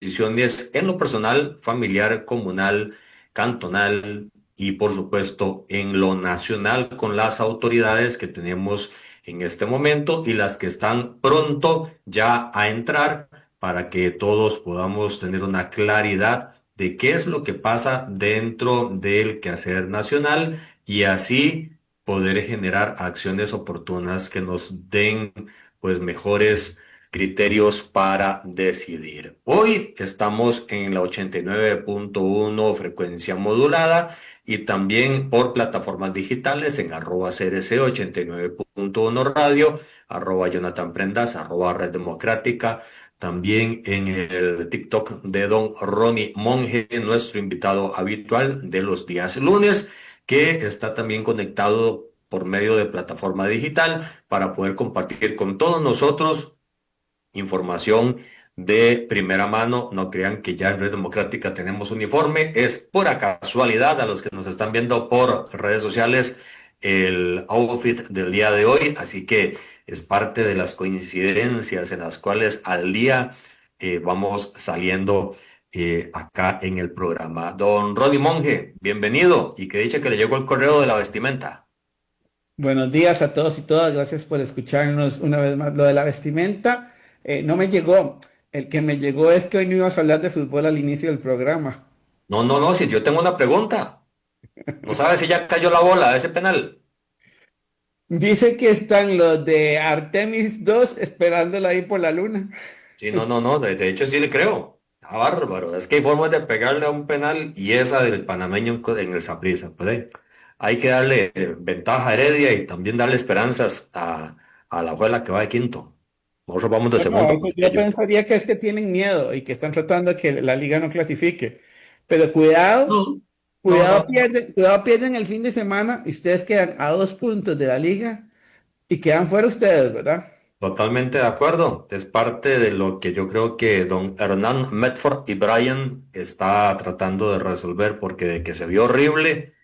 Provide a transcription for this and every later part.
decisiones en lo personal, familiar, comunal, cantonal y por supuesto en lo nacional con las autoridades que tenemos en este momento y las que están pronto ya a entrar para que todos podamos tener una claridad de qué es lo que pasa dentro del quehacer nacional y así poder generar acciones oportunas que nos den pues mejores criterios para decidir. Hoy estamos en la 89.1 frecuencia modulada y también por plataformas digitales en arroba CRC 89.1 radio, arroba Jonathan Prendas, arroba Red Democrática, también en el TikTok de don Ronnie Monge, nuestro invitado habitual de los días lunes, que está también conectado por medio de plataforma digital para poder compartir con todos nosotros información de primera mano. No crean que ya en Red Democrática tenemos uniforme, es pura casualidad a los que nos están viendo por redes sociales el outfit del día de hoy, así que es parte de las coincidencias en las cuales al día vamos saliendo acá en el programa. Don Roddy Monge, bienvenido y que dicha que le llegó el correo de la vestimenta. Buenos días a todos y todas. Gracias por escucharnos una vez más. Lo de la vestimenta no me llegó. El que me llegó es que hoy no íbamos a hablar de fútbol al inicio del programa. No, no, no, si yo tengo una pregunta. ¿No sabe si ya cayó la bola de ese penal? Dice que están los de Artemis 2 esperándola ahí por la luna. Sí, no, no, no, de hecho sí le creo. Está bárbaro. Es que hay formas de pegarle a un penal y esa del panameño en el Saprissa. Pues hay que darle ventaja a Heredia y también darle esperanzas a la Juela que va de quinto. Nosotros vamos de No, segundo con yo ellos. pensaría que es que tienen miedo y que están tratando de que la liga no clasifique. Pero cuidado, No, no, no. cuidado pierden el fin de semana y ustedes quedan a 2 puntos de la liga y quedan fuera ustedes, ¿verdad? Totalmente de acuerdo. Es parte de lo que yo creo que don Hernán Medford y Brian está tratando de resolver porque de que se vio horrible,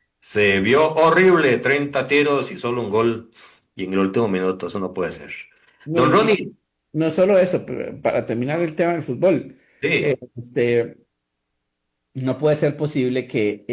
30 tiros y solo un gol y en el último minuto, eso no puede ser. No, Don y Ronnie, no solo eso, pero para terminar el tema del fútbol, sí, no puede ser posible que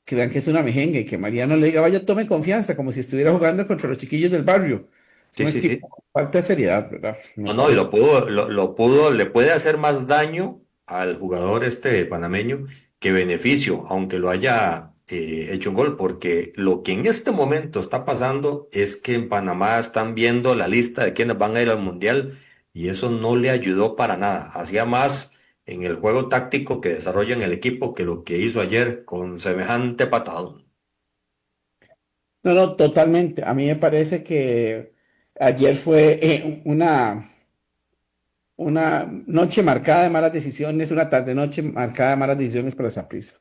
crean que es una mejenga y que Mariano le diga, vaya, tome confianza, como si estuviera jugando contra los chiquillos del barrio. Es sí, un sí, sí. equipo con falta de seriedad, ¿verdad? No, Me no, y parece. le puede hacer más daño al jugador este panameño que beneficio, aunque lo haya hecho un gol, porque lo que en este momento está pasando es que en Panamá están viendo la lista de quienes van a ir al Mundial y eso no le ayudó para nada. Hacía más en el juego táctico que desarrolla en el equipo que lo que hizo ayer con semejante patadón. No, no, totalmente. A mí me parece que ayer fue una noche marcada de malas decisiones, una tarde-noche marcada de malas decisiones para Saprissa.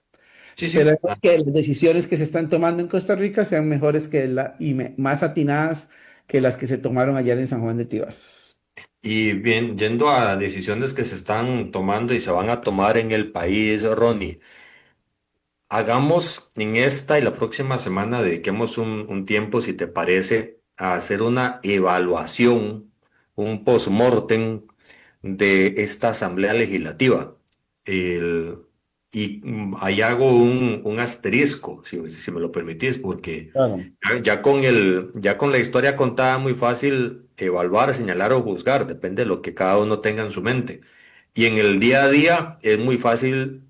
Sí, sí. Esperemos que las decisiones que se están tomando en Costa Rica sean mejores más atinadas que las que se tomaron ayer en San Juan de Tibás. Y bien, yendo a decisiones que se están tomando y se van a tomar en el país, Ronnie. Hagamos en esta y la próxima semana, dediquemos un tiempo, si te parece, a hacer una evaluación, un post-mortem de esta Asamblea Legislativa. El- ahí hago un asterisco, si me lo permitís, porque Claro. ya con la historia contada, muy fácil evaluar, señalar o juzgar, depende de lo que cada uno tenga en su mente. Y en el día a día es muy fácil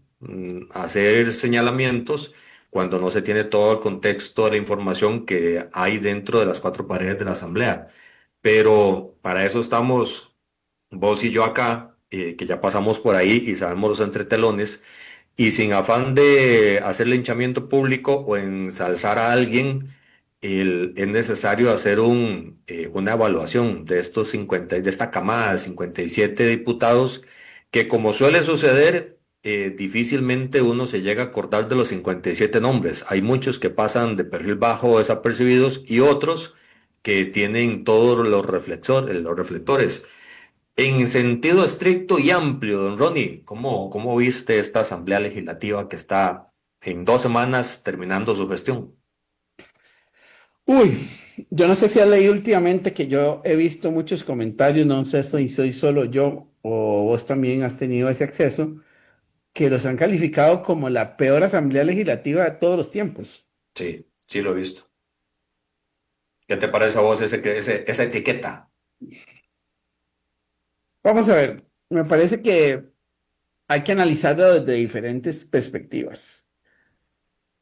hacer señalamientos cuando no se tiene todo el contexto de la información que hay dentro de las cuatro paredes de la Asamblea. Pero para eso estamos vos y yo acá, que ya pasamos por ahí y sabemos los entretelones, y sin afán de hacer linchamiento público o ensalzar a alguien, es necesario hacer una evaluación de estos 50, de esta camada de 57 diputados, que como suele suceder, difícilmente uno se llega a acordar de los 57 nombres. Hay muchos que pasan de perfil bajo desapercibidos y otros que tienen todos los reflectores. En sentido estricto y amplio, don Ronnie, ¿cómo viste esta Asamblea Legislativa que está en 2 semanas terminando su gestión? Uy, yo no sé si has leído últimamente que yo he visto muchos comentarios, no sé si soy solo yo, o vos también has tenido ese acceso, que los han calificado como la peor asamblea legislativa de todos los tiempos. Sí, sí lo he visto. ¿Qué te parece a vos esa etiqueta? Vamos a ver, me parece que hay que analizarlo desde diferentes perspectivas,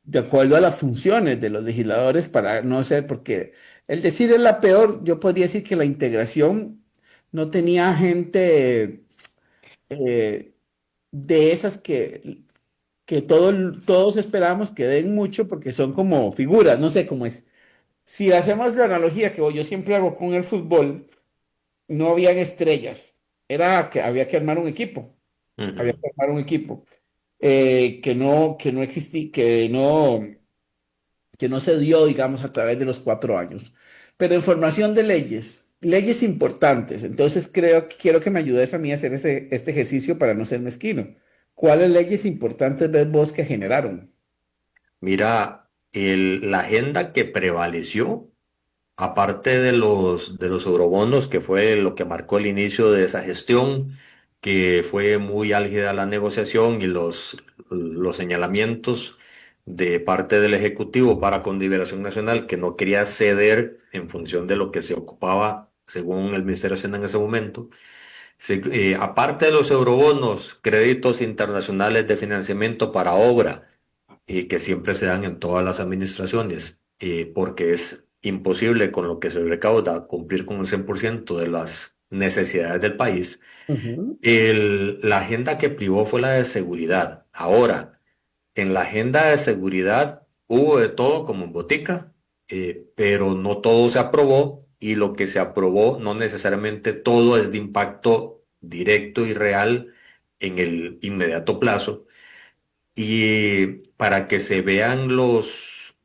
de acuerdo a las funciones de los legisladores para no ser, porque el decir es la peor, yo podría decir que la integración no tenía gente eh, de esas que todos esperamos que den mucho porque son como figuras, no sé cómo es. Si hacemos la analogía que yo siempre hago con el fútbol, no habían estrellas, era que había que armar un equipo, había Ujú. que armar un equipo que no existía, que no se dio, digamos, a través de los 4 años. Pero en formación de leyes, leyes importantes, entonces quiero que me ayudes a mí a hacer este ejercicio para no ser mezquino. ¿Cuáles leyes importantes ves vos que generaron? Mira, la agenda que prevaleció, aparte de los eurobonos, que fue lo que marcó el inicio de esa gestión, que fue muy álgida la negociación y los señalamientos de parte del Ejecutivo para con Liberación Nacional, que no quería ceder en función de lo que se ocupaba, según el Ministerio de Hacienda en ese momento. Aparte de los eurobonos, créditos internacionales de financiamiento para obra que siempre se dan en todas las administraciones, porque es imposible con lo que se recauda cumplir con el 100% de las necesidades del país. Ujú, La agenda que privó fue la de seguridad. Ahora, en la agenda de seguridad hubo de todo como en botica, pero no todo se aprobó y lo que se aprobó no necesariamente todo es de impacto directo y real en el inmediato plazo. Y para que se vean los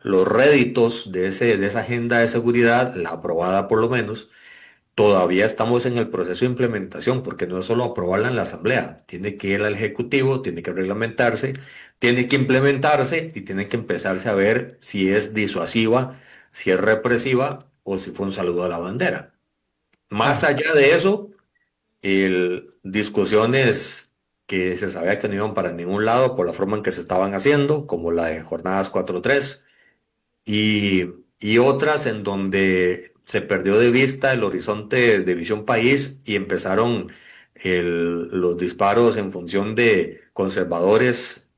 réditos de esa agenda de seguridad, la aprobada por lo menos, todavía estamos en el proceso de implementación, porque no es solo aprobarla en la Asamblea, tiene que ir al Ejecutivo, tiene que reglamentarse, tiene que implementarse y tiene que empezarse a ver si es disuasiva, si es represiva o si fue un saludo a la bandera. Más ajá, allá de eso, discusiones que se sabía que no iban para ningún lado por la forma en que se estaban haciendo, como la de jornadas 4-3 y otras en donde se perdió de vista el horizonte de visión país y empezaron los disparos en función de conservadores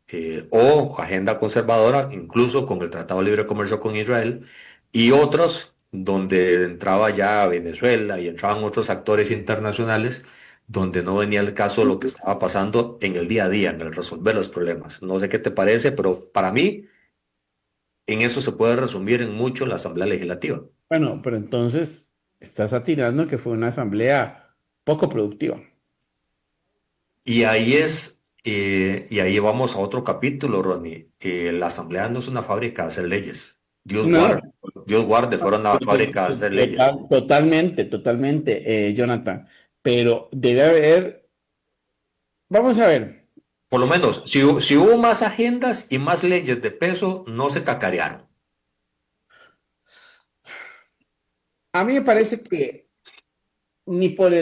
o agenda conservadora, incluso con el Tratado de Libre Comercio con Israel, y otros donde entraba ya Venezuela y entraban otros actores internacionales donde no venía el caso de lo que estaba pasando en el día a día, en el resolver los problemas. No sé qué te parece, pero para mí en eso se puede resumir en mucho la Asamblea Legislativa. bueno, pero entonces estás atinando que fue una asamblea poco productiva. Y ahí vamos a otro capítulo, Ronnie. La Asamblea no es una fábrica de hacer leyes. No, Dios guarde, fuera una fábrica de hacer leyes. totalmente, totalmente, Jonathan. Pero debe haber, vamos a ver, Por lo menos, si hubo más agendas y más leyes de peso, no se cacarearon. a mí me parece que ni por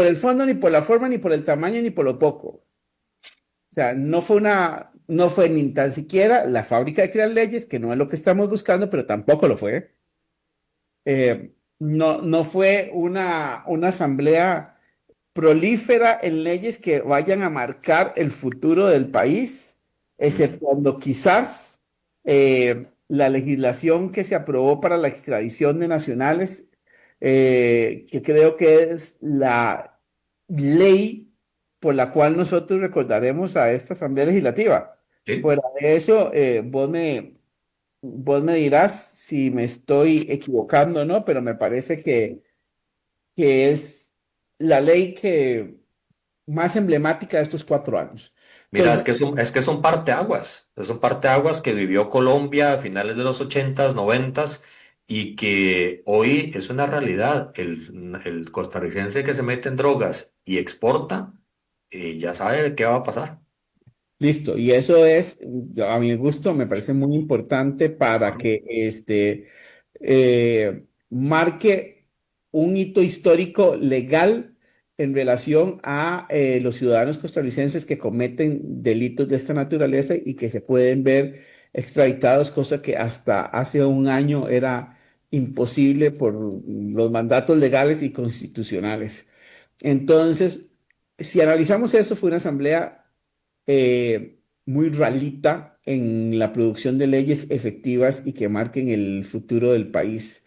el fondo, ni por la forma, ni por el tamaño, ni por lo poco. O sea, no fue ni tan siquiera la fábrica de crear leyes, que no es lo que estamos buscando, pero tampoco lo fue. No fue una asamblea prolífera en leyes que vayan a marcar el futuro del país, Ujú. exceptuando quizás la legislación que se aprobó para la extradición de nacionales, que creo que es la ley por la cual nosotros recordaremos a esta Asamblea Legislativa. ¿Sí? Fuera de eso, vos me dirás si me estoy equivocando o no, pero me parece que es la ley que más emblemática de estos 4 años. Mira, Entonces, es que son parteaguas. Es un parteaguas que vivió Colombia a finales de los 80s, 90s y que hoy es una realidad. El costarricense que se mete en drogas y exporta, ya sabe qué va a pasar. listo. Y eso es, a mi gusto, me parece muy importante para Ajá. que marque. un hito histórico legal en relación a los ciudadanos costarricenses que cometen delitos de esta naturaleza y que se pueden ver extraditados, cosa que hasta hace un año era imposible por los mandatos legales y constitucionales. Entonces, si analizamos eso, fue una asamblea muy ralita en la producción de leyes efectivas y que marquen el futuro del país.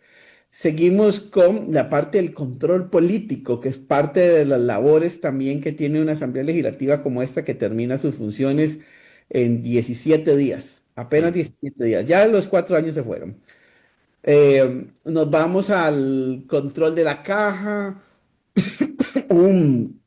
Seguimos con la parte del control político, que es parte de las labores también que tiene una asamblea legislativa como esta, que termina sus funciones en 17 días, apenas Mm. 17 días. Ya los 4 años se fueron. Nos vamos al control de la caja, un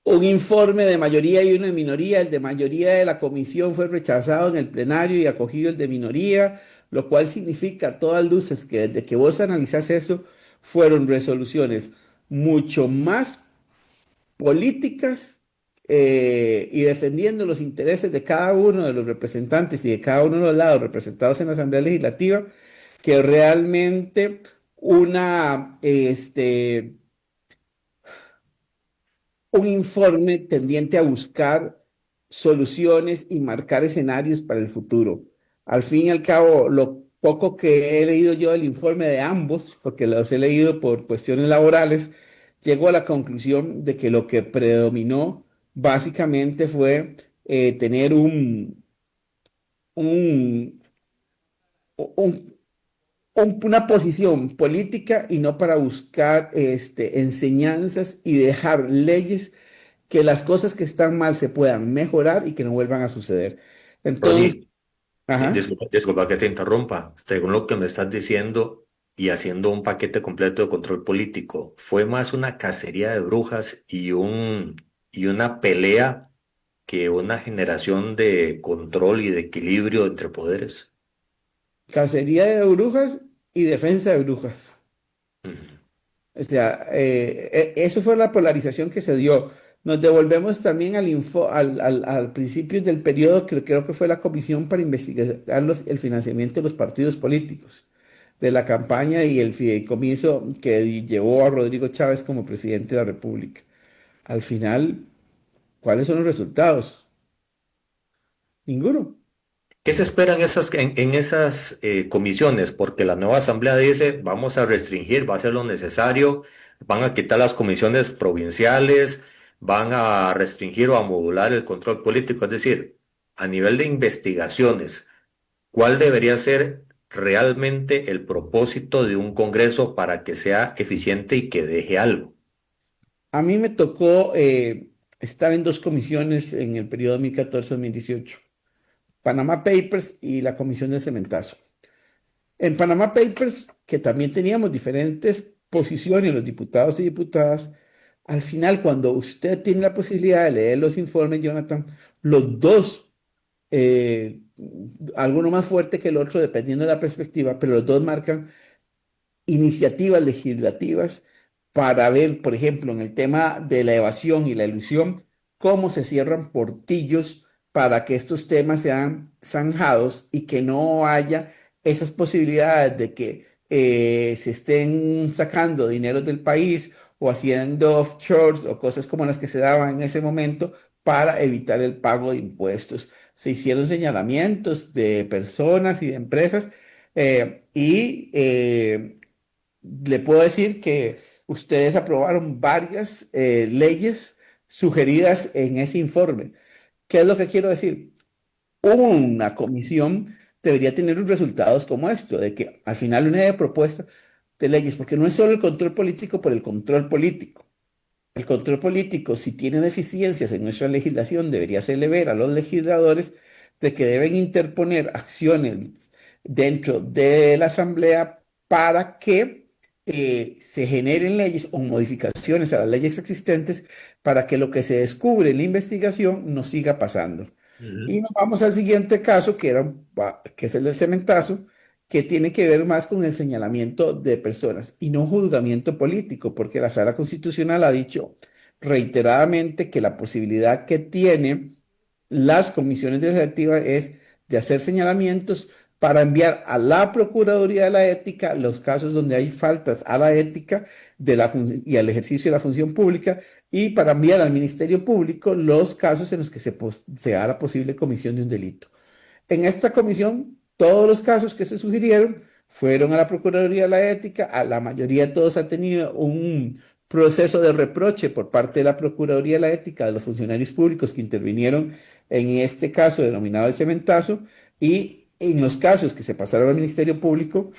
un informe de mayoría y uno de minoría. El de mayoría de la comisión fue rechazado en el plenario y acogido el de minoría, lo cual significa a todas luces que desde que vos analizás eso, fueron resoluciones mucho más políticas y defendiendo los intereses de cada uno de los representantes y de cada uno de los lados representados en la Asamblea Legislativa, que realmente una, un informe tendiente a buscar soluciones y marcar escenarios para el futuro. Al fin y al cabo, lo poco que he leído yo del informe de ambos, porque los he leído por cuestiones laborales, llego a la conclusión de que lo que predominó básicamente fue tener un, un- una posición política y no para buscar enseñanzas y dejar leyes que las cosas que están mal se puedan mejorar y que no vuelvan a suceder. Entonces, Ronnie, ajá, disculpa que te interrumpa. Según lo que me estás diciendo y haciendo un paquete completo de control político, fue más una cacería de brujas y una pelea que una generación de control y de equilibrio entre poderes. cacería de brujas y defensa de brujas. Ujú. O sea, eso fue la polarización que se dio. Nos devolvemos también al principio del periodo, que creo que fue la comisión para investigar el financiamiento de los partidos políticos, de la campaña y el fideicomiso que llevó a Rodrigo Chávez como presidente de la República. Al final, ¿cuáles son los resultados? Ninguno. ¿Qué se espera en esas comisiones? Porque la nueva asamblea dice, vamos a restringir, va a ser lo necesario, van a quitar las comisiones provinciales, van a restringir o a modular el control político. Es decir, a nivel de investigaciones, ¿cuál debería ser realmente el propósito de un Congreso para que sea eficiente y que deje algo? A mí me tocó estar en dos comisiones en el periodo 2014-2018, Panama Papers y la Comisión del Cementazo. En Panama Papers, que también teníamos diferentes posiciones, los diputados y diputadas, al final, cuando usted tiene la posibilidad de leer los informes, Jonathan, los dos, eh, alguno más fuerte que el otro, dependiendo de la perspectiva, pero los dos marcan iniciativas legislativas para ver, por ejemplo, en el tema de la evasión y la ilusión, cómo se cierran portillos para que estos temas sean zanjados y que no haya esas posibilidades de que se estén sacando dinero del país o haciendo offshores o cosas como las que se daban en ese momento para evitar el pago de impuestos. Se hicieron señalamientos de personas y de empresas le puedo decir que ustedes aprobaron varias leyes sugeridas en ese informe. ¿Qué es lo que quiero decir? Una comisión debería tener resultados como esto, de que al final una propuesta de leyes, porque no es solo el control político por el control político. El control político, si tiene deficiencias en nuestra legislación, debería hacerle ver a los legisladores de que deben interponer acciones dentro de la Asamblea para que se generen leyes o modificaciones a las leyes existentes para que lo que se descubre en la investigación no siga pasando. Ujú. Y nos vamos al siguiente caso, que es el del cementazo, que tiene que ver más con el señalamiento de personas y no juzgamiento político, porque la Sala Constitucional ha dicho reiteradamente que la posibilidad que tiene las comisiones legislativas es de hacer señalamientos para enviar a la Procuraduría de la Ética los casos donde hay faltas a la ética y al ejercicio de la función pública y para enviar al Ministerio Público los casos en los que se haga posible comisión de un delito. En esta comisión, todos los casos que se sugirieron fueron a la Procuraduría de la Ética. A la mayoría de todos ha tenido un proceso de reproche por parte de la Procuraduría de la Ética de los funcionarios públicos que intervinieron en este caso denominado el cementazo. Y en los casos que se pasaron al Ministerio Público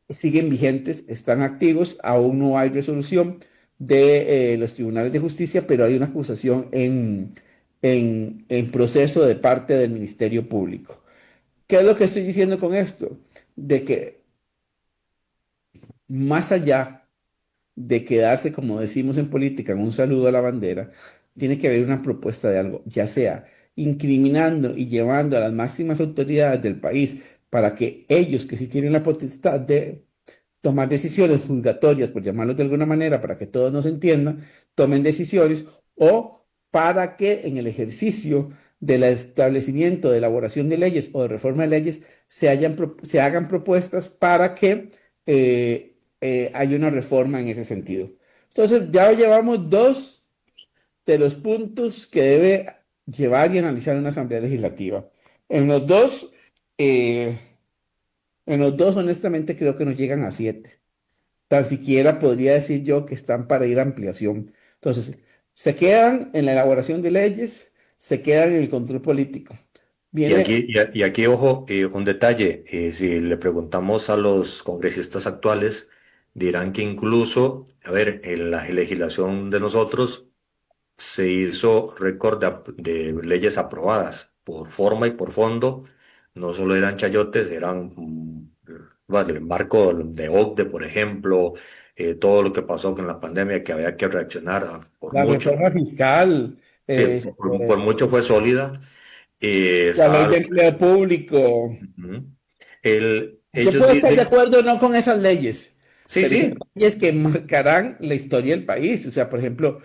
siguen vigentes, están activos, aún no hay resolución de los tribunales de justicia, pero hay una acusación en proceso de parte del Ministerio Público. ¿Qué es lo que estoy diciendo con esto? De que más allá de quedarse, como decimos en política, en un saludo a la bandera, tiene que haber una propuesta de algo, ya sea incriminando y llevando a las máximas autoridades del país para que ellos, que sí tienen la potestad de tomar decisiones juzgatorias, por llamarlo de alguna manera, para que todos nos entiendan, tomen decisiones, o para que en el ejercicio del establecimiento, de elaboración de leyes o de reforma de leyes se hagan propuestas para que haya una reforma en ese sentido. Entonces, ya llevamos dos de los puntos que debe llevar y analizar una asamblea legislativa. En los dos, eh, en los dos, honestamente, creo que nos llegan a siete. Tan siquiera podría decir yo que están para ir a ampliación. Entonces, se quedan en la elaboración de leyes, se quedan en el control político. Viene, Y aquí, ojo, un detalle, si le preguntamos a los congresistas actuales, dirán que incluso, a ver, en la legislación de nosotros se hizo récord de leyes aprobadas por forma y por fondo, no solo eran chayotes, eran, bueno, el marco de OCDE, por ejemplo, todo lo que pasó con la pandemia, que había que reaccionar por la mucho, reforma fiscal, sí, este, por mucho fue sólida. la ley Estaba de empleo público. Ujú. Usted Ellos puede estar de dicen, acuerdo o no con esas leyes, sí, pero son sí, leyes que marcarán la historia del país. O sea, por ejemplo,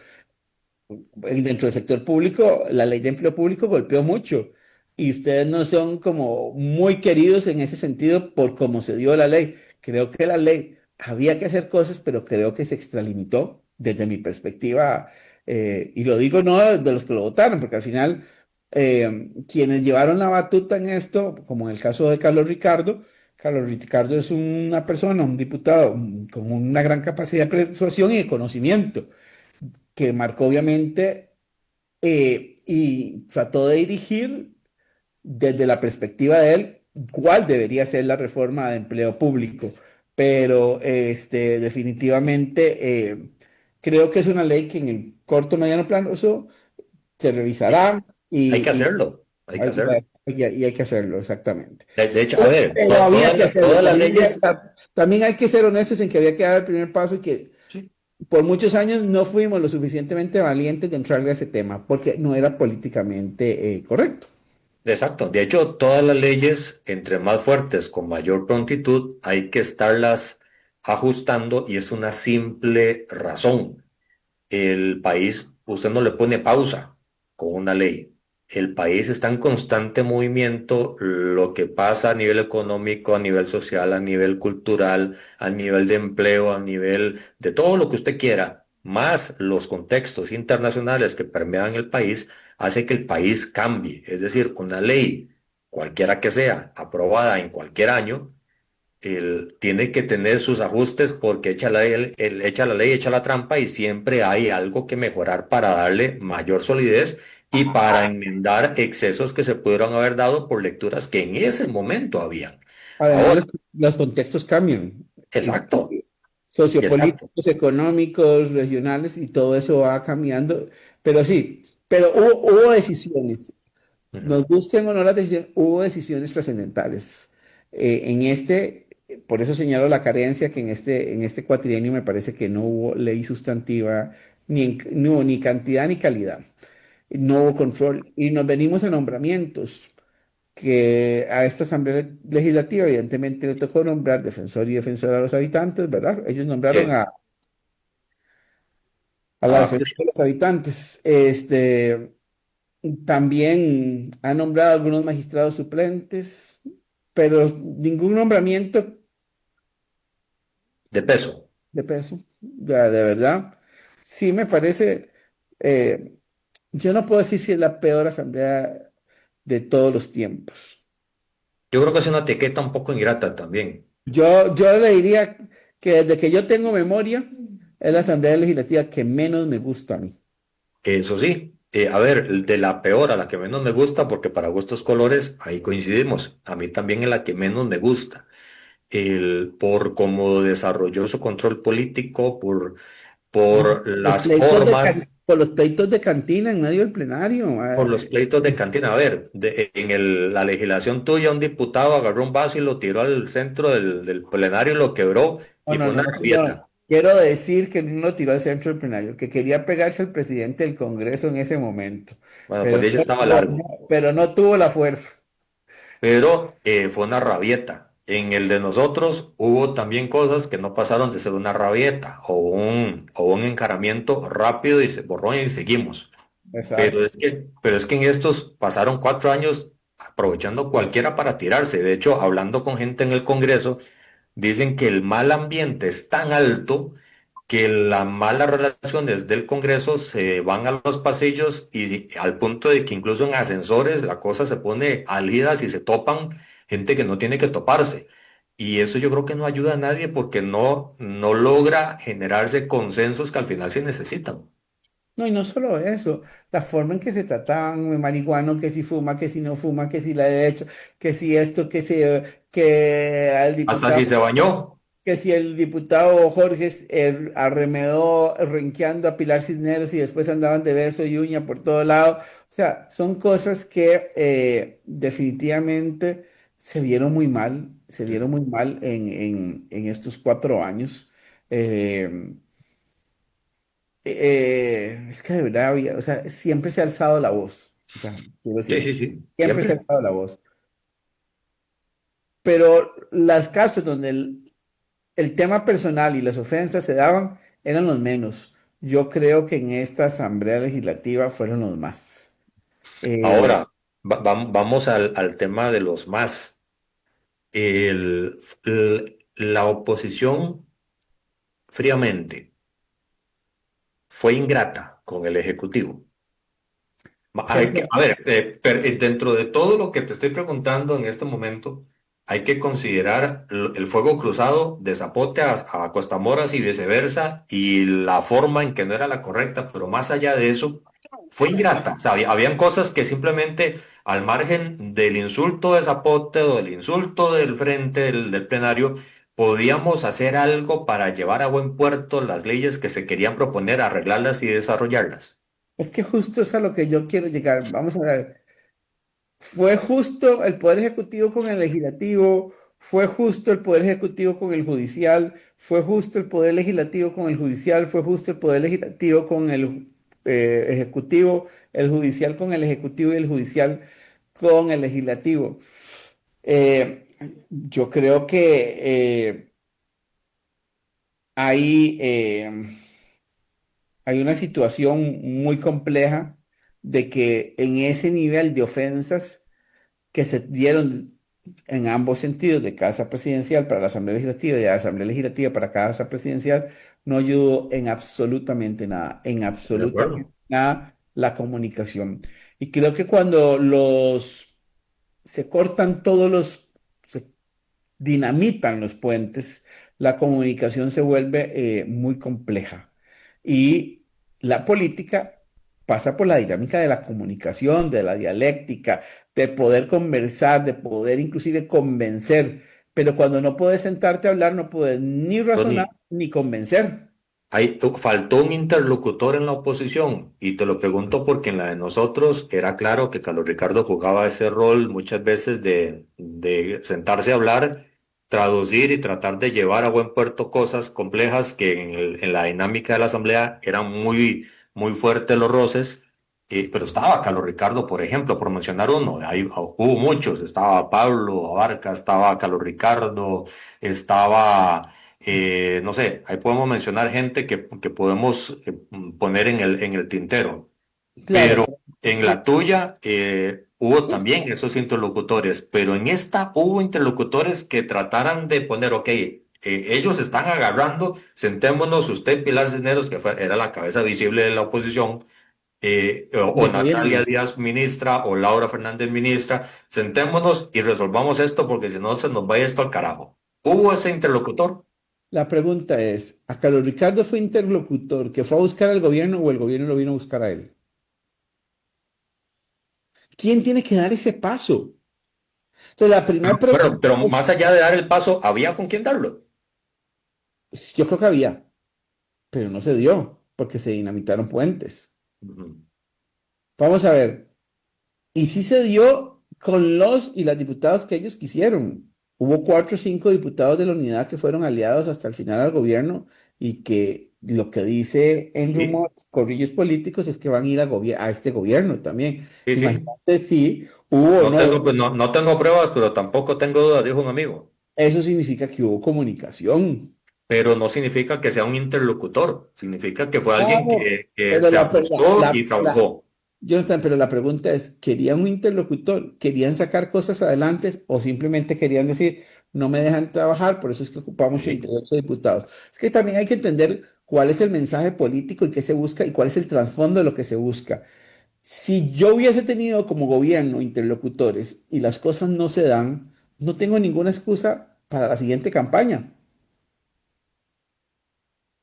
dentro del sector público, la ley de empleo público golpeó mucho y ustedes no son como muy queridos en ese sentido por cómo se dio la ley. Creo que la ley había que hacer cosas, pero creo que se extralimitó desde mi perspectiva. Y lo digo no de los que lo votaron, porque al final quienes llevaron la batuta en esto, como en el caso de Carlos Ricardo es una persona, un diputado con una gran capacidad de persuasión y de conocimiento que marcó obviamente y trató de dirigir desde la perspectiva de él cuál debería ser la reforma de empleo público. Pero definitivamente creo que es una ley que en el corto mediano plazo se hay, revisará hay que y, hacerlo, hay que hacerlo. y hay que hacerlo, exactamente. De hecho, a ver, Pero había que hacerlo. todas las leyes, También hay que ser honestos en que había que dar el primer paso y que sí, por muchos años no fuimos lo suficientemente valientes de entrarle a ese tema porque no era políticamente correcto. exacto. De hecho, todas las leyes, entre más fuertes, con mayor prontitud, hay que estarlas ajustando y es una simple razón. El país, usted no le pone pausa con una ley. El país está en constante movimiento. Lo que pasa a nivel económico, a nivel social, a nivel cultural, a nivel de empleo, a nivel de todo lo que usted quiera, más los contextos internacionales que permean el país, hace que el país cambie. Es decir, una ley, cualquiera que sea, aprobada en cualquier año, tiene que tener sus ajustes porque echa la ley, echa la trampa y siempre hay algo que mejorar para darle mayor solidez y para enmendar excesos que se pudieron haber dado por lecturas que en ese momento habían. Además, Ahora, los contextos cambian, exacto, exacto. sociopolíticos, económicos, regionales, y todo eso va cambiando. Pero sí, pero hubo decisiones, Ujú. nos gusten o no las decisiones, hubo decisiones trascendentales. Por eso señalo la carencia que en este cuatrienio me parece que no hubo ley sustantiva, no hubo ni cantidad ni calidad, no hubo control, y nos venimos a nombramientos que a esta Asamblea Legislativa evidentemente le tocó nombrar defensor y defensora de los habitantes, ¿verdad? Ellos nombraron Sí. a la Ah, defensora pues, de los habitantes. También ha nombrado algunos magistrados suplentes, pero ningún nombramiento de peso. de peso, de verdad. Sí me parece, eh, yo no puedo decir si es la peor asamblea de todos los tiempos. Yo creo que es una etiqueta un poco ingrata también. Yo le diría que desde que yo tengo memoria, es la asamblea legislativa que menos me gusta a mí. Eso sí, a ver, de la peor a la que menos me gusta, porque para gustos colores, ahí coincidimos. A mí también es la que menos me gusta. Por cómo desarrolló su control político, por Los las pleitos formas, por los pleitos de cantina en medio del plenario. por los pleitos de cantina. A ver, la legislación tuya, un diputado agarró un vaso y lo tiró al centro del plenario y lo quebró, No, y no, fue no, una no. rabieta. Quiero decir que no lo tiró al centro del plenario, que quería pegarse al presidente del Congreso en ese momento, Bueno, pero pues ya no estaba tuvo, largo. pero no tuvo la fuerza. Pero fue una rabieta. En el de nosotros hubo también cosas que no pasaron de ser una rabieta o un encaramiento rápido y se borró y seguimos. Exacto. Pero es que en estos pasaron 4 años aprovechando cualquiera para tirarse. De hecho, hablando con gente en el Congreso, dicen que el mal ambiente es tan alto que las malas relaciones del Congreso se van a los pasillos y al punto de que incluso en ascensores la cosa se pone álgidas y se topan gente que no tiene que toparse. Y eso yo creo que no ayuda a nadie porque no logra generarse consensos que al final se necesitan. No, y no solo eso, la forma en que se trataban de marihuano, que si fuma, que si no fuma, que si la derecha, que si esto, que al Hasta diputado si se bañó. que si el diputado Jorge arremedó renqueando a Pilar Cisneros y después andaban de beso y uña por todo lado. O sea, son cosas que definitivamente se vieron muy mal en estos 4 años. Eh, es que de verdad o sea, siempre se ha alzado la voz. O sea, quiero Sí, decir, sí, sí, siempre se ha siempre. alzado la voz. Pero los casos donde el tema personal y las ofensas se daban eran los menos. Yo creo que en esta Asamblea Legislativa fueron los más. Eh, Ahora, vamos al tema de los más. La oposición fríamente fue ingrata con el Ejecutivo. siempre, A ver, dentro de todo lo que te estoy preguntando en este momento, hay que considerar el fuego cruzado de Zapote a Costa Moras y viceversa, y la forma en que no era la correcta, pero más allá de eso, fue ingrata. O sea, habían cosas que simplemente, al margen del insulto de Zapote o del insulto del frente del plenario, podíamos hacer algo para llevar a buen puerto las leyes que se querían proponer, arreglarlas y desarrollarlas. es que justo es a lo que yo quiero llegar. Vamos a ver. Fue justo el Poder Ejecutivo con el Legislativo, fue justo el Poder Ejecutivo con el Judicial, fue justo el Poder Legislativo con el Judicial, fue justo el Poder Legislativo con el Ejecutivo, el Judicial con el Ejecutivo y el Judicial con el Legislativo. Eh, yo creo que hay, hay una situación muy compleja de que en ese nivel de ofensas que se dieron en ambos sentidos, de casa presidencial para la Asamblea Legislativa y de la Asamblea Legislativa para casa presidencial, no ayudó en De absolutamente acuerdo. nada la comunicación. Y creo que cuando se cortan se dinamitan los puentes, la comunicación se vuelve muy compleja. Y la política pasa por la dinámica de la comunicación, de la dialéctica, de poder conversar, de poder inclusive convencer. Pero cuando no puedes sentarte a hablar, no puedes ni razonar Tony, ni convencer. faltó un interlocutor en la oposición y te lo pregunto porque en la de nosotros era claro que Carlos Ricardo jugaba ese rol muchas veces de sentarse a hablar, traducir y tratar de llevar a buen puerto cosas complejas que en la dinámica de la asamblea eran muy fuertes los roces. Pero estaba Carlos Ricardo, por ejemplo, por mencionar uno, ahí hubo muchos, estaba Pablo Abarca, estaba Carlos Ricardo, estaba no sé, ahí podemos mencionar gente que podemos poner en el tintero, Claro, pero en la tuya, hubo también esos interlocutores, pero en esta hubo interlocutores que trataran de poner, ok, ellos están agarrando, sentémonos, usted Pilar Cisneros, que era la cabeza visible de la oposición, o del Natalia gobierno. Díaz ministra, o Laura Fernández ministra, sentémonos y resolvamos esto porque si no se nos va esto al carajo. ¿Hubo ese interlocutor? La pregunta es, ¿a Carlos Ricardo fue interlocutor que fue a buscar al gobierno o el gobierno lo vino a buscar a él? ¿Quién tiene que dar ese paso? Entonces, la primera pregunta Pero es, más allá de dar el paso, ¿había con quién darlo? pues, yo creo que había, pero no se dio porque se dinamitaron puentes. Ujú. Vamos a ver, y sí se dio con los y las diputados que ellos quisieron. Hubo 4 o 5 diputados de la unidad que fueron aliados hasta el final al gobierno y que lo que dice en Sí, rumores, corrillos políticos, es que van a ir a este gobierno también. sí, sí. Imagínate si hubo o No no. tengo, pues, no tengo pruebas, pero tampoco tengo dudas, dijo un amigo. Eso significa que hubo comunicación. Pero no significa que sea un interlocutor, significa que fue alguien No, que pero se ajustó y trabajó. Jonathan, pero la pregunta es, ¿querían un interlocutor? ¿Querían sacar cosas adelante o simplemente querían decir, no me dejan trabajar, por eso es que ocupamos Sí. 38 diputados? Es que también hay que entender cuál es el mensaje político y qué se busca y cuál es el trasfondo de lo que se busca. Si yo hubiese tenido como gobierno interlocutores y las cosas no se dan, no tengo ninguna excusa para la siguiente campaña.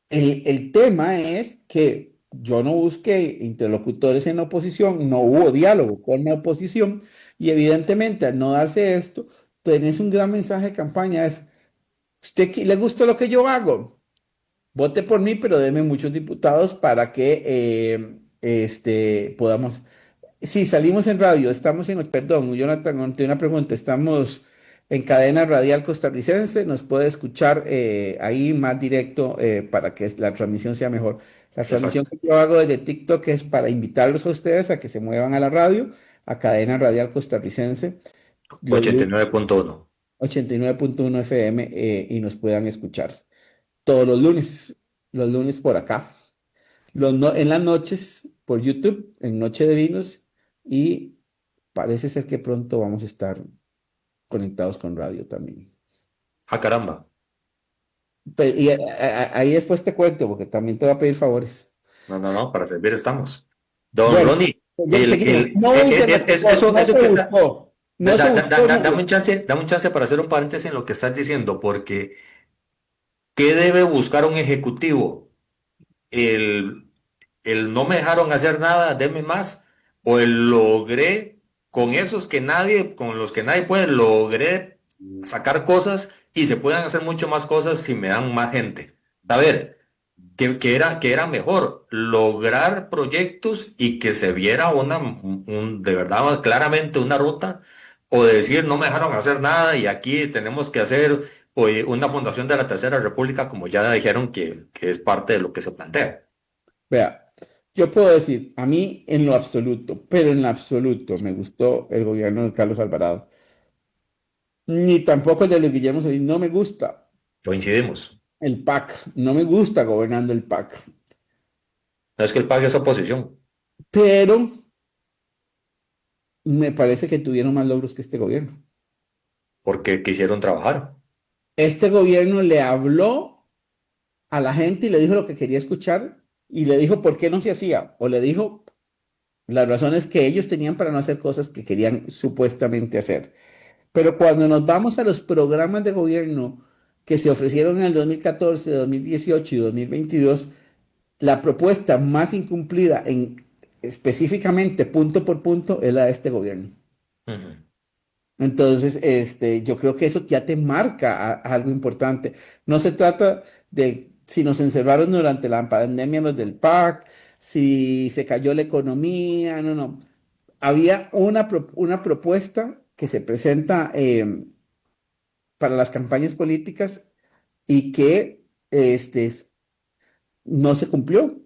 El tema es que yo no busqué interlocutores en la oposición, no hubo diálogo con la oposición y evidentemente al no darse esto, tenés un gran mensaje de campaña, es, ¿usted le gusta lo que yo hago? Vote por mí, pero deme muchos diputados para que podamos. Sí, salimos en radio, estamos perdón, Jonathan, tengo una pregunta, estamos en cadena radial costarricense, nos puede escuchar ahí más directo para que la transmisión sea mejor. La transmisión Exacto. que yo hago desde TikTok es para invitarlos a ustedes a que se muevan a la radio, a cadena radial costarricense, los lunes 89.1. 89.1 FM y nos puedan escuchar todos los lunes por acá en las noches por YouTube, en Noche de Vinos, y parece ser que pronto vamos a estar conectados con radio también. Ah, caramba. Y ahí después te cuento, porque también te voy a pedir favores. No, no, no, para servir estamos. Don Bueno, Ronnie, ya seguimos. No interlocutor, no eso se que está, buscó, no se buscó nadie. dame un chance para hacer un paréntesis en lo que estás diciendo, porque ¿qué debe buscar un ejecutivo? El, el no me dejaron hacer nada, deme más, o el logré con esos que nadie, con los que nadie puede, logré sacar cosas y se pueden hacer mucho más cosas si me dan más gente. A ver, que era mejor lograr proyectos y que se viera de verdad claramente una ruta, o decir no me dejaron hacer nada y aquí tenemos que hacer una fundación de la Tercera República, como ya dijeron que es parte de lo que se plantea. Vea, yo puedo decir, a mí en lo absoluto, pero en lo absoluto me gustó el gobierno de Carlos Alvarado. Ni tampoco el de Luis Guillermo Solís, no me gusta Coincidimos. el PAC, no me gusta gobernando el PAC. No es que él pague esa posición, Pero me parece que tuvieron más logros que este gobierno. porque quisieron trabajar. Este gobierno le habló a la gente y le dijo lo que quería escuchar y le dijo por qué no se hacía o le dijo las razones que ellos tenían para no hacer cosas que querían supuestamente hacer. Pero cuando nos vamos a los programas de gobierno que se ofrecieron en el 2014, 2018 y 2022, la propuesta más incumplida en específicamente punto por punto es la de este gobierno. Ujú. Entonces, yo creo que eso ya te marca algo importante. No se trata de si nos encerraron durante la pandemia los del PAC, si se cayó la economía, no, no. Había una propuesta que se presenta para las campañas políticas y que no se cumplió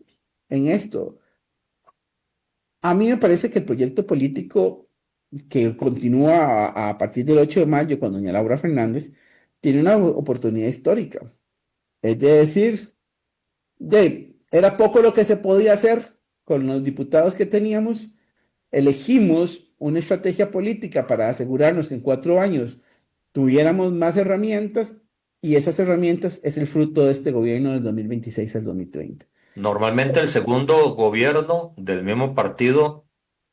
en esto. A mí me parece que el proyecto político que continúa a partir del 8 de mayo con doña Laura Fernández tiene una oportunidad histórica. Es de decir, era poco lo que se podía hacer con los diputados que teníamos, elegimos una estrategia política para asegurarnos que en 4 años tuviéramos más herramientas y esas herramientas es el fruto de este gobierno del 2026 al 2030. Normalmente el segundo gobierno del mismo partido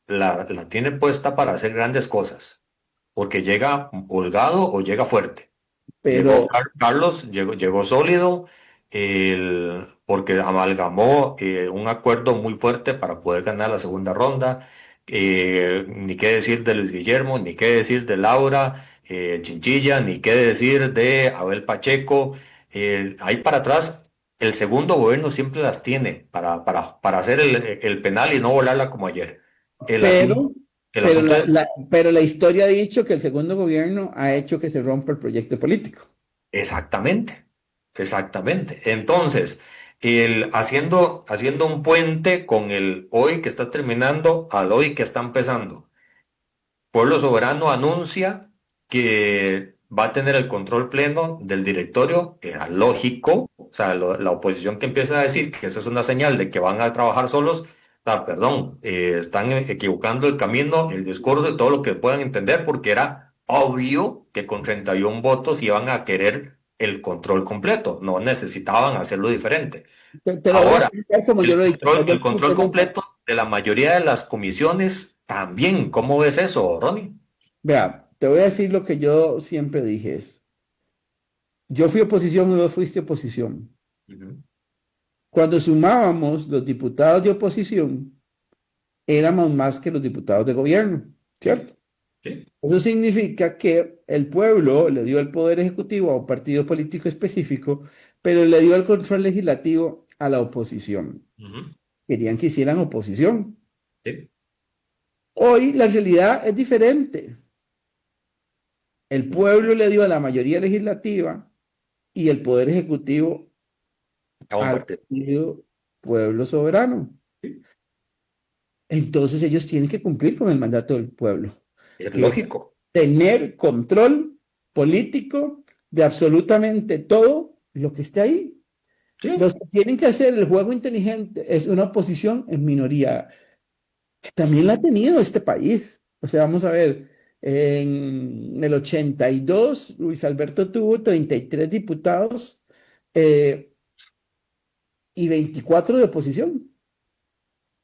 la tiene puesta para hacer grandes cosas, porque llega holgado o llega fuerte. Llegó Pero, Carlos, llegó sólido, porque amalgamó un acuerdo muy fuerte para poder ganar la segunda ronda. Ni qué decir de Luis Guillermo, ni qué decir de Laura Chinchilla, ni qué decir de Abel Pacheco. Ahí para atrás, el segundo gobierno siempre las tiene para hacer el penal y no volarla como ayer. El asunto, pero, el asunto es pero la historia ha dicho que el segundo gobierno ha hecho que se rompa el proyecto político. exactamente, exactamente. Entonces, haciendo un puente con el hoy que está terminando al hoy que está empezando. Pueblo Soberano anuncia que va a tener el control pleno del directorio. Era lógico, o sea, la oposición que empieza a decir que esa es una señal de que van a trabajar solos, perdón, están equivocando el camino, el discurso y todo lo que puedan entender, porque era obvio que con 31 votos iban a querer el control completo, no necesitaban hacerlo diferente. Te lo voy a Ahora, explicar como yo lo he dicho. el Perdón que te control interrumpa. completo de la mayoría de las comisiones también. ¿Cómo ves eso, Ronnie? Vea, te voy a decir lo que yo siempre dije es, yo fui oposición y vos fuiste oposición. Ujú. Cuando sumábamos los diputados de oposición, éramos más que los diputados de gobierno, Sí, ¿cierto? sí. Eso significa que el pueblo le dio el poder ejecutivo a un partido político específico, pero le dio el control legislativo a la oposición. Ujú. Querían que hicieran oposición. Sí. Hoy la realidad es diferente. El pueblo le dio a la mayoría legislativa y el poder ejecutivo A un al partido. partido Pueblo Soberano. Sí. Entonces ellos tienen que cumplir con el mandato del pueblo, Es que es lógico. tener control político de absolutamente todo lo que esté ahí. Sí. Los que tienen que hacer el juego inteligente es una oposición en minoría, que también la ha tenido este país. O sea, vamos a ver, en el 82 Luis Alberto tuvo 33 diputados eh, y 24 de oposición.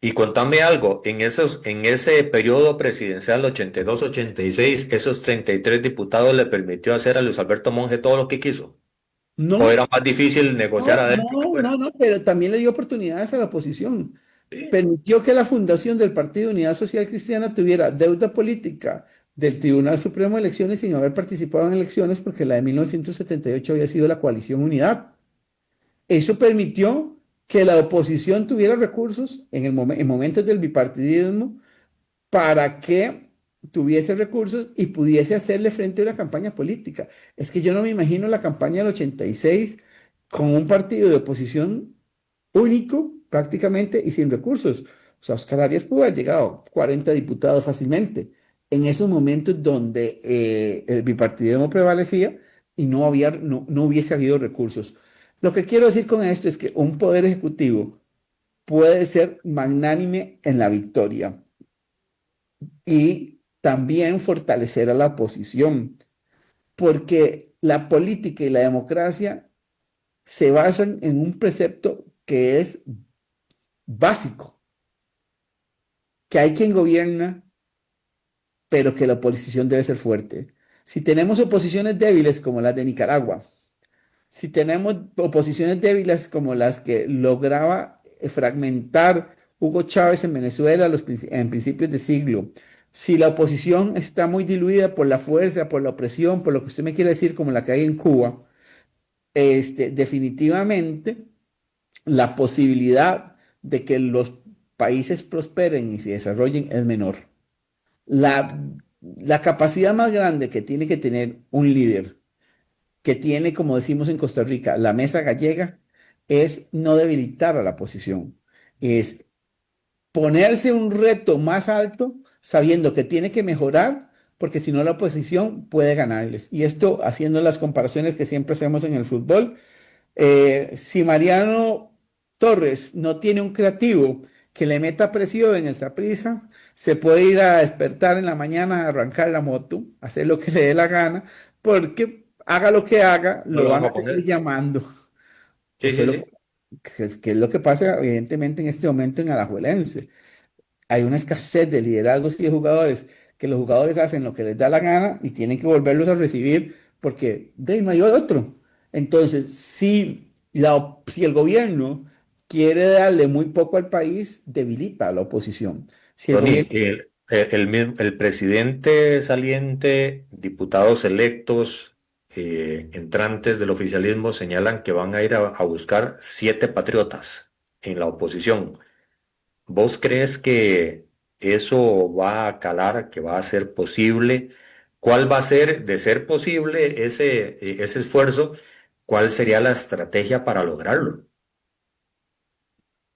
Y contame algo, en ese periodo presidencial 82-86, esos 33 diputados le permitió hacer a Luis Alberto Monge todo lo que quiso. ¿O No, era más difícil negociar adentro que afuera? pero también le dio oportunidades a la oposición. Sí. Permitió que la fundación del Partido Unidad Social Cristiana tuviera deuda política del Tribunal Supremo de Elecciones sin haber participado en elecciones porque la de 1978 había sido la coalición Unidad. Eso permitió que la oposición tuviera recursos en momentos del bipartidismo para que tuviese recursos y pudiese hacerle frente a una campaña política. Es que yo no me imagino la campaña del 86 con un partido de oposición único prácticamente y sin recursos. O sea, Oscar Arias pudo haber llegado a 40 diputados fácilmente en esos momentos donde el bipartidismo prevalecía y no hubiese habido recursos. Lo que quiero decir con esto es que un poder ejecutivo puede ser magnánime en la victoria y también fortalecer a la oposición, porque la política y la democracia se basan en un precepto que es básico, que hay quien gobierna, pero que la oposición debe ser fuerte. Si tenemos oposiciones débiles como las de Nicaragua, si tenemos oposiciones débiles como las que lograba fragmentar Hugo Chávez en Venezuela en principios de siglo, si la oposición está muy diluida por la fuerza, por la opresión, por lo que usted me quiere decir, como la que hay en Cuba, definitivamente la posibilidad de que los países prosperen y se desarrollen es menor. La, la capacidad más grande que tiene que tener un líder que tiene, como decimos en Costa Rica, la mesa gallega, es no debilitar a la oposición, es ponerse un reto más alto sabiendo que tiene que mejorar, porque si no la oposición puede ganarles. Y esto haciendo las comparaciones que siempre hacemos en el fútbol, si Mariano Torres no tiene un creativo que le meta presión en el Saprissa, se puede ir a despertar en la mañana, arrancar la moto, hacer lo que le dé la gana, porque haga lo que haga, No lo lo van van a a seguir poner. llamando. Sí, Eso es sí, lo sí. que es lo que pasa evidentemente en este momento en Alajuelense. Hay una escasez de liderazgos y de jugadores, que los jugadores hacen lo que les da la gana y tienen que volverlos a recibir porque de ahí no hay otro. Entonces, si el gobierno quiere darle muy poco al país, debilita a la oposición. Si el Tony, gobierno, el presidente saliente, diputados electos, entrantes del oficialismo señalan que van a ir a buscar 7 patriotas en la oposición. ¿Vos crees que eso va a calar, que va a ser posible? ¿Cuál va a ser, de ser posible ese esfuerzo? ¿Cuál sería la estrategia para lograrlo?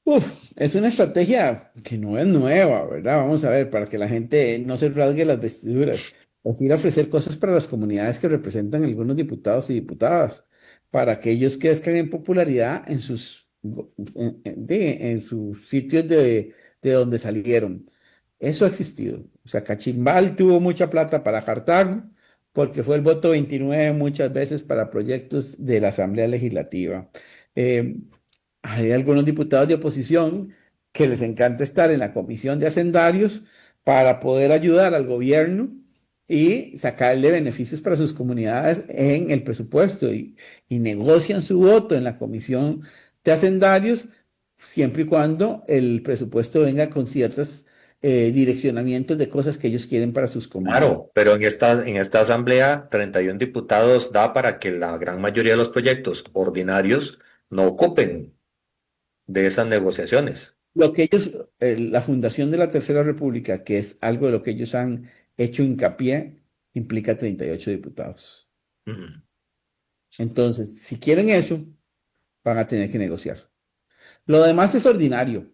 uf, es una estrategia que no es nueva, ¿verdad? Vamos a ver, para que la gente no se rasgue las vestiduras. Es ir a ofrecer cosas para las comunidades que representan algunos diputados y diputadas, para que ellos crezcan en popularidad en en sus sitios de donde salieron. Eso ha existido. O sea, Cachimbal tuvo mucha plata para Cartago, porque fue el voto 29 muchas veces para proyectos de la Asamblea Legislativa. Eh, Hay algunos diputados de oposición que les encanta estar en la comisión de hacendarios para poder ayudar al gobierno y sacarle beneficios para sus comunidades en el presupuesto y negocian su voto en la comisión de hacendarios siempre y cuando el presupuesto venga con ciertos direccionamientos de cosas que ellos quieren para sus comunidades. Claro, pero en esta asamblea 31 diputados da para que la gran mayoría de los proyectos ordinarios no ocupen de esas negociaciones. Lo que ellos, la fundación de la Tercera República, que es algo de lo que ellos han hecho hincapié, implica 38 diputados. Ujú. Entonces, si quieren eso, van a tener que negociar. Lo demás es ordinario.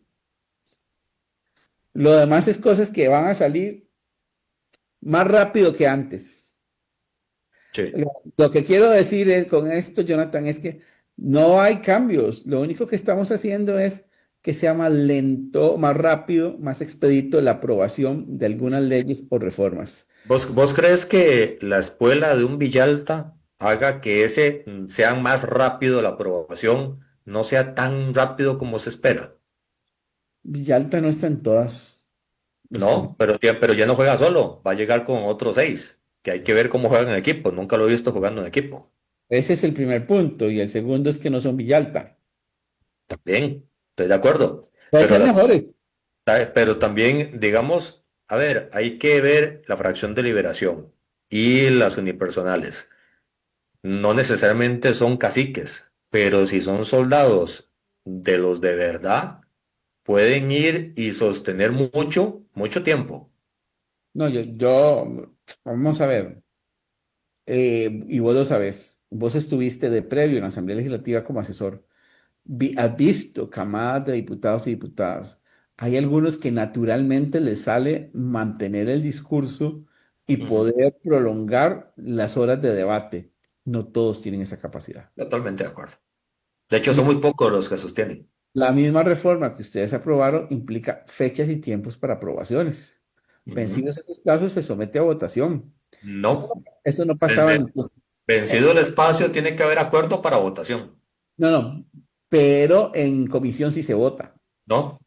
Lo demás es cosas que van a salir más rápido que antes. Sí. Lo que quiero decir con esto, Jonathan, es que no hay cambios. Lo único que estamos haciendo es que sea más lento, más rápido, más expedito la aprobación de algunas leyes o reformas. ¿Vos crees que la espuela de un Villalta haga que ese sea más rápido la aprobación, no sea tan rápido como se espera? Villalta no está en todas los No, comités. pero ya no juega solo, va a llegar con otros 6, que hay que ver cómo juegan en equipo. Nunca lo he visto jugando en equipo. Ese es el primer punto. Y el segundo es que no son Villalta. Bien, estoy de acuerdo. Pueden Pero, ser mejores. pero también, digamos, a ver, hay que ver la fracción de liberación y las unipersonales. No necesariamente son caciques, pero si son soldados de los de verdad, pueden ir y sostener mucho, mucho tiempo. No, vamos a ver. Y vos lo sabés. Vos estuviste de previo en la Asamblea Legislativa como asesor. Has visto camadas de diputados y diputadas. Hay algunos que naturalmente les sale mantener el discurso y Ujú. poder prolongar las horas de debate. No todos tienen esa capacidad. Totalmente de acuerdo. De hecho, son muy pocos los que sostienen. La misma reforma que ustedes aprobaron implica fechas y tiempos para aprobaciones. Ujú. Vencidos esos plazos, se somete a votación. No. Eso no Ven- pasaba ven- en... Vencido el espacio, tiene que haber acuerdo para votación. No, no, pero en comisión sí se vota. No,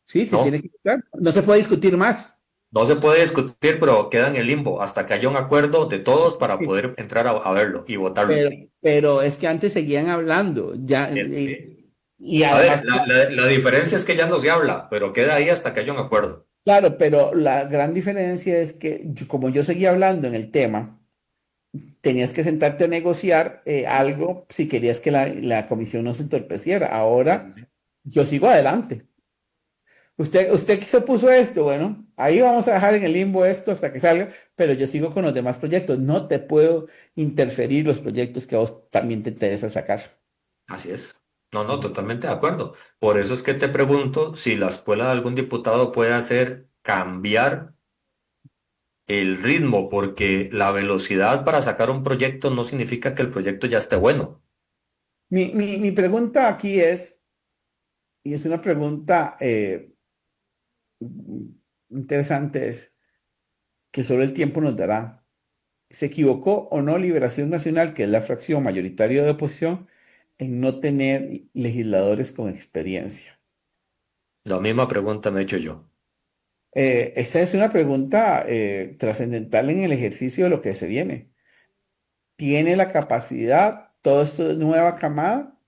Sí, se no. tiene que votar. No se puede discutir más. No se puede discutir, pero queda en el limbo hasta que haya un acuerdo de todos para Sí. poder entrar a verlo y votarlo. Pero, pero es que antes seguían hablando, ya, Sí. y A ver, además, la diferencia es que ya no se habla, pero queda ahí hasta que haya un acuerdo. claro, pero la gran diferencia es que como yo seguía hablando en el tema, tenías que sentarte a negociar algo si querías que la comisión no se entorpeciera. Sí, Ahora sí, sí. yo sigo adelante. Usted se puso esto, bueno, ahí vamos a dejar en el limbo esto hasta que salga, pero yo sigo con los demás proyectos. No te puedo interferir los proyectos que a vos también te interesa sacar. Así es. No, no, totalmente de acuerdo. Por eso es que te pregunto si la espuela de algún diputado puede hacer cambiar el ritmo, porque la velocidad para sacar un proyecto no significa que el proyecto ya esté bueno. Mi pregunta aquí es, y es una pregunta interesante, es que solo el tiempo nos dará. ¿Se equivocó o no Liberación Nacional, que es la fracción mayoritaria de oposición, en no tener legisladores con experiencia? La misma pregunta me he hecho yo. Esa es una pregunta trascendental en el ejercicio de lo que se viene. ¿Tiene la capacidad, todo esto de nueva camada,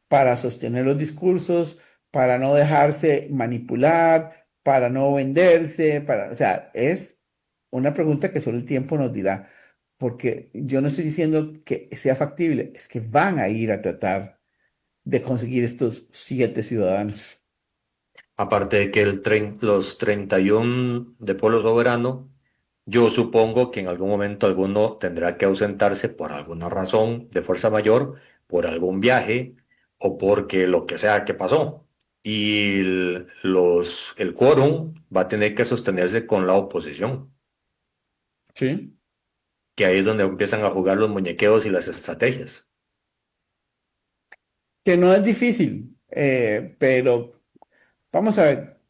para sostener los discursos, para no dejarse manipular, para no venderse, o sea, es una pregunta que solo el tiempo nos dirá, porque yo no estoy diciendo que sea factible, es que van a ir a tratar de conseguir estos 7 ciudadanos. Aparte de que los 31 de Pueblo Soberano, yo supongo que en algún momento alguno tendrá que ausentarse por alguna razón de fuerza mayor, por algún viaje o porque lo que sea que pasó. Y el quórum va a tener que sostenerse con la oposición, Sí. que ahí es donde empiezan a jugar los muñequeos y las estrategias. Que no es difícil, pero vamos a ver,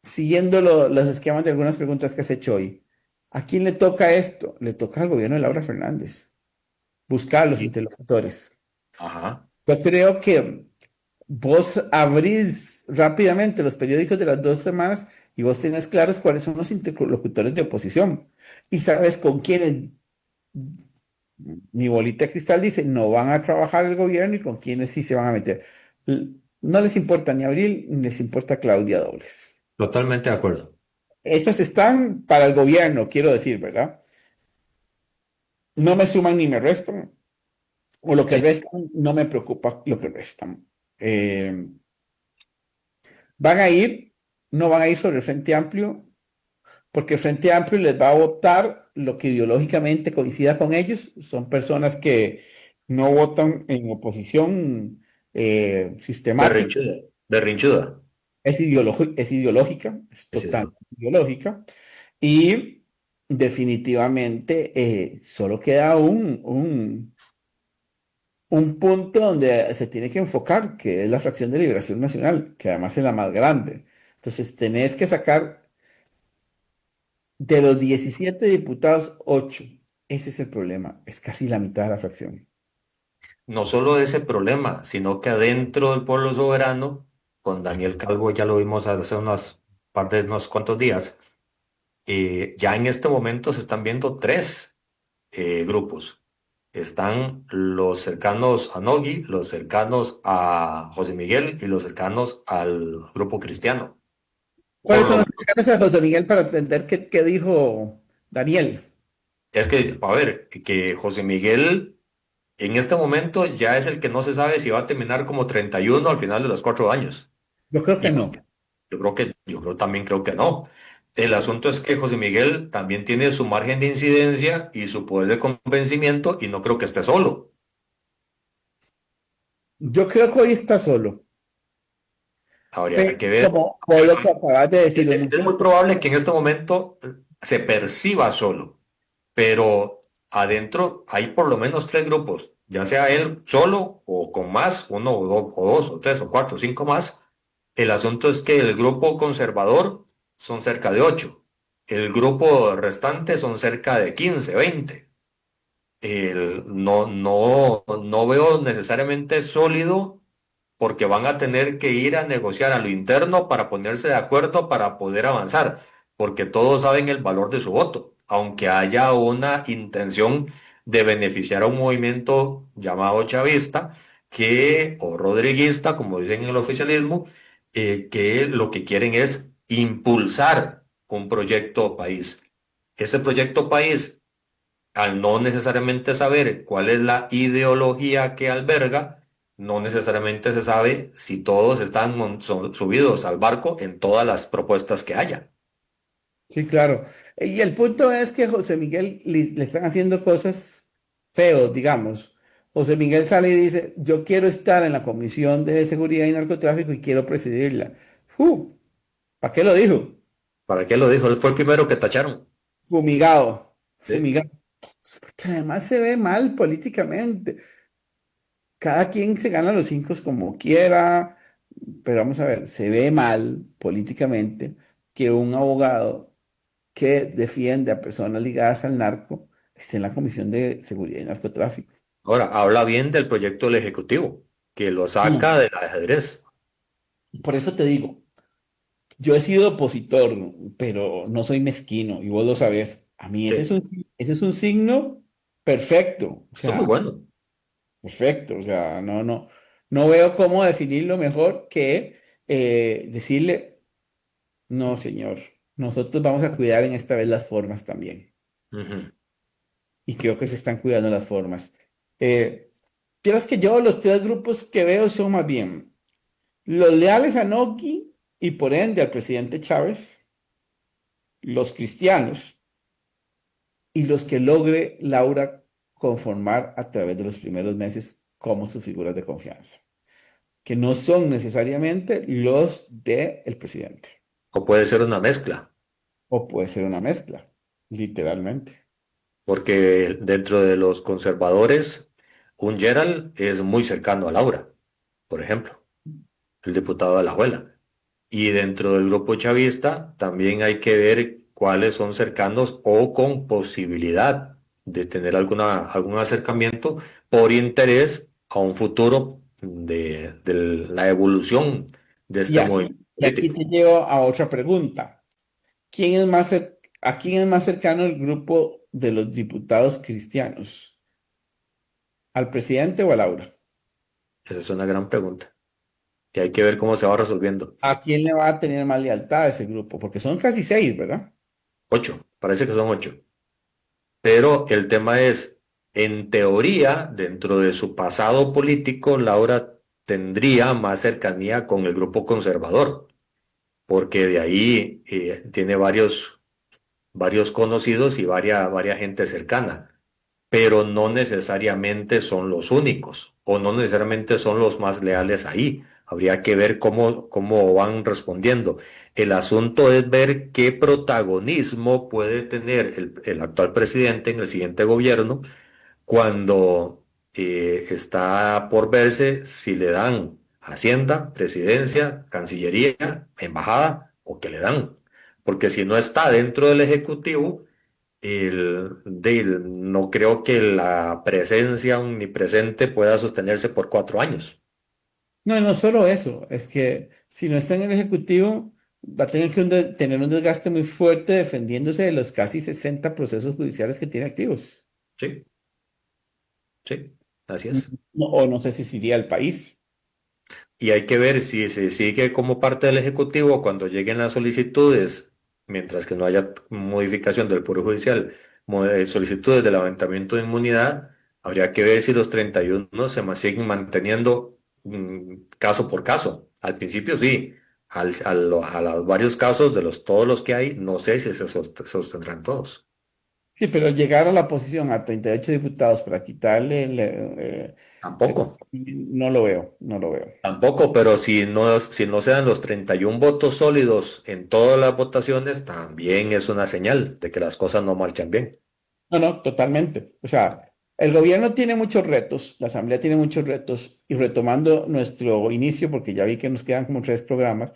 siguiendo los esquemas de algunas preguntas que has hecho hoy, ¿a quién le toca esto? Le toca al gobierno de Laura Fernández buscar a los Y, interlocutores. ajá. Yo creo que vos abrís rápidamente los periódicos de las 2 semanas y vos tenés claros cuáles son los interlocutores de oposición y sabes con quiénes mi bolita de cristal dice no van a trabajar el gobierno y con quiénes sí se van a meter. No les importa ni Abril ni les importa Claudia Dobles. Totalmente de acuerdo. Esas están para el gobierno, quiero decir, ¿verdad? No me suman ni me restan, o lo que Sí, restan, no me preocupa lo que restan. Eh, Van a ir, no van a ir sobre el Frente Amplio, porque el Frente Amplio les va a votar lo que ideológicamente coincida con ellos. Son personas que no votan en oposición sistemática, berrinchuda, berrinchuda. es ideológica, es Es eso. totalmente ideológica. Y definitivamente solo queda un punto donde se tiene que enfocar, que es la fracción de Liberación Nacional, que además es la más grande. Entonces, tenés que sacar de los 17 diputados, 8. Ese es el problema. Es casi la mitad de la fracción. No solo ese problema, sino que adentro del pueblo soberano, con Daniel Calvo ya lo vimos hace unos cuantos días, ya en este momento se están viendo tres grupos. Están los cercanos a Nogui, los cercanos a José Miguel y los cercanos al grupo cristiano. ¿Cuáles Por son lo los cercanos a José Miguel para entender qué dijo Daniel? es que, a ver, que José Miguel en este momento ya es el que no se sabe si va a terminar como 31 al final de los 4 años. Yo creo que Y no. también creo que no. El asunto es que José Miguel también tiene su margen de incidencia y su poder de convencimiento y no creo que esté solo. Yo creo que hoy está solo. Habría Pero que ver. como por lo que acabas de decir, Es muy probable que en este momento se perciba solo, pero adentro hay por lo menos tres grupos, ya sea él solo o con más, uno o dos o tres o cuatro o cinco más. El asunto es que el grupo conservador son cerca de 8. El grupo restante son cerca de 15, 20. No veo necesariamente sólido porque van a tener que ir a negociar a lo interno para ponerse de acuerdo para poder avanzar, porque todos saben el valor de su voto, aunque haya una intención de beneficiar a un movimiento llamado chavista o rodriguista, como dicen en el oficialismo, que lo que quieren es impulsar un proyecto país. Ese proyecto país, al no necesariamente saber cuál es la ideología que alberga, no necesariamente se sabe si todos están subidos al barco en todas las propuestas que haya. sí, claro. Y el punto es que José Miguel le están haciendo cosas feos, digamos. José Miguel sale y dice, yo quiero estar en la Comisión de Seguridad y Narcotráfico y quiero presidirla. ¿Para qué lo dijo? ¿Para qué lo dijo? Él fue el primero que tacharon. Fumigado, ¿Sí? fumigado. Porque además se ve mal políticamente. Cada quien se gana los 5 como quiera. pero vamos a ver, se ve mal políticamente que un abogado que defiende a personas ligadas al narco esté en la Comisión de Seguridad y Narcotráfico. Ahora, habla bien del proyecto del Ejecutivo, que lo No, saca del ajedrez. por eso te digo, yo he sido opositor, pero no soy mezquino y vos lo sabés. A mí Sí, ese es un signo perfecto, o eso es muy sea, bueno. perfecto, o sea, no veo cómo definirlo mejor que decirle, no, señor, nosotros vamos a cuidar en esta vez las formas también. Ujú. Y creo que se están cuidando las formas. Eh, Quieras que yo, los tres grupos que veo son más bien los leales a Noki y por ende al presidente Chávez, los cristianos y los que logre Laura conformar a través de los primeros meses como sus figuras de confianza, que no son necesariamente los del presidente, O puede ser una mezcla, o puede ser una mezcla, literalmente. porque dentro de los conservadores, un Gerald es muy cercano a Laura, por ejemplo, el diputado de Alajuela. Y dentro del grupo chavista también hay que ver cuáles son cercanos o con posibilidad de tener algún acercamiento por interés a un futuro de la evolución de este movimiento Y aquí político. te llevo a otra pregunta. ¿A quién es más cercano el grupo de los diputados cristianos? ¿Al presidente o a Laura? Esa es una gran pregunta, que hay que ver cómo se va resolviendo. ¿A quién le va a tener más lealtad ese grupo? Porque son casi seis, ¿verdad? Ocho, parece que son ocho. Pero el tema es, en teoría, dentro de su pasado político, Laura tendría más cercanía con el grupo conservador, porque de ahí tiene varios conocidos y varias gente cercana, pero no necesariamente son los únicos o no necesariamente son los más leales ahí. Habría que ver cómo van respondiendo. El asunto es ver qué protagonismo puede tener el actual presidente en el siguiente gobierno cuando está por verse si le dan Hacienda, Presidencia, Cancillería, Embajada o qué le dan. Porque si no está dentro del Ejecutivo, no creo que la presencia omnipresente pueda sostenerse por 4 años. No, no solo eso, es que si no está en el Ejecutivo, va a tener que tener un desgaste muy fuerte defendiéndose de los casi 60 procesos judiciales que tiene activos. Sí, sí, así es. O no sé si se iría al país. Y hay que ver si se sigue como parte del Ejecutivo cuando lleguen las solicitudes, mientras que no haya modificación del Poder Judicial, solicitudes de levantamiento de inmunidad, habría que ver si los 31 siguen manteniendo caso por caso. Al principio sí, a los varios casos de todos los que hay, no sé si se sostendrán todos. Sí, pero llegar a la posición a 38 diputados para quitarle Tampoco. no lo veo, no lo veo. Tampoco, pero si no se dan los 31 votos sólidos en todas las votaciones, también es una señal de que las cosas no marchan bien. No, no, totalmente. O sea, el gobierno tiene muchos retos, la asamblea tiene muchos retos, y retomando nuestro inicio, porque ya vi que nos quedan como tres programas,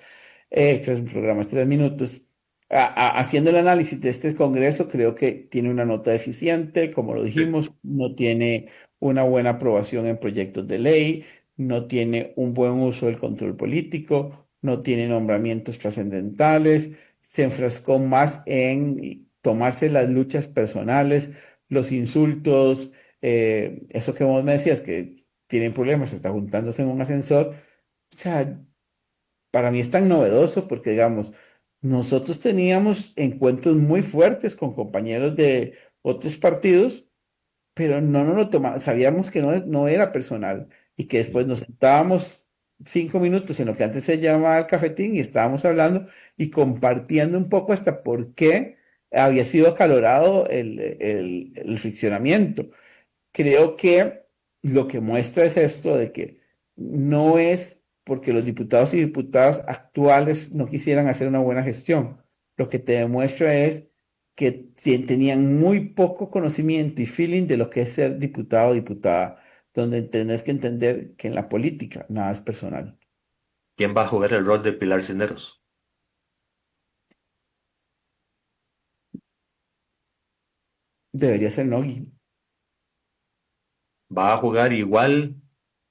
3 minutos, haciendo el análisis de este Congreso, creo que tiene una nota deficiente, como lo Sí. dijimos, no tiene una buena aprobación en proyectos de ley, no tiene un buen uso del control político, no tiene nombramientos trascendentales, se enfrascó más en tomarse las luchas personales, los insultos, eso que vos me decías, que tienen problemas, está juntándose en un ascensor. O sea, para mí es tan novedoso porque, digamos, nosotros teníamos encuentros muy fuertes con compañeros de otros partidos, pero no nos lo tomamos, sabíamos que no era personal y que después nos sentábamos 5 minutos en lo que antes se llamaba el cafetín y estábamos hablando y compartiendo un poco hasta por qué había sido acalorado el friccionamiento. Creo que lo que muestra es esto de que no es porque los diputados y diputadas actuales no quisieran hacer una buena gestión. Lo que te demuestra es que tenían muy poco conocimiento y feeling de lo que es ser diputado o diputada, donde tenés que entender que en la política nada es personal. ¿Quién va a jugar el rol de Pilar Cisneros? Debería ser Nogui. ¿Va a jugar igual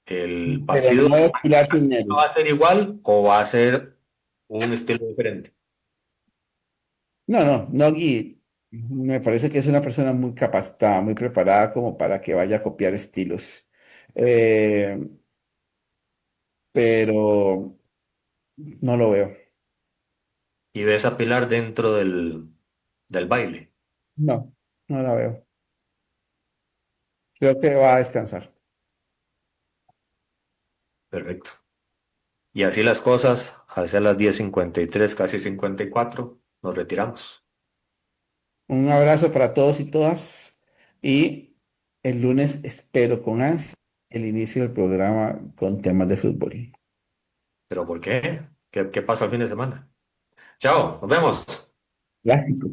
el Pero partido? no es Pilar ¿Va a Cisneros. ser igual o va a ser un estilo diferente? No, no, Nogui me parece que es una persona muy capacitada, muy preparada como para que vaya a copiar estilos. Eh, pero no lo veo. Y ves a Pilar dentro del baile. No, no la veo. Creo que va a descansar. Perfecto. Y así las cosas, hacia las 10:53, casi 54, nos retiramos. Un abrazo para todos y todas. Y el lunes espero con ansia el inicio del programa con temas de fútbol. ¿Pero por qué? ¿Qué pasa el fin de semana? Chao, nos vemos. Clásico.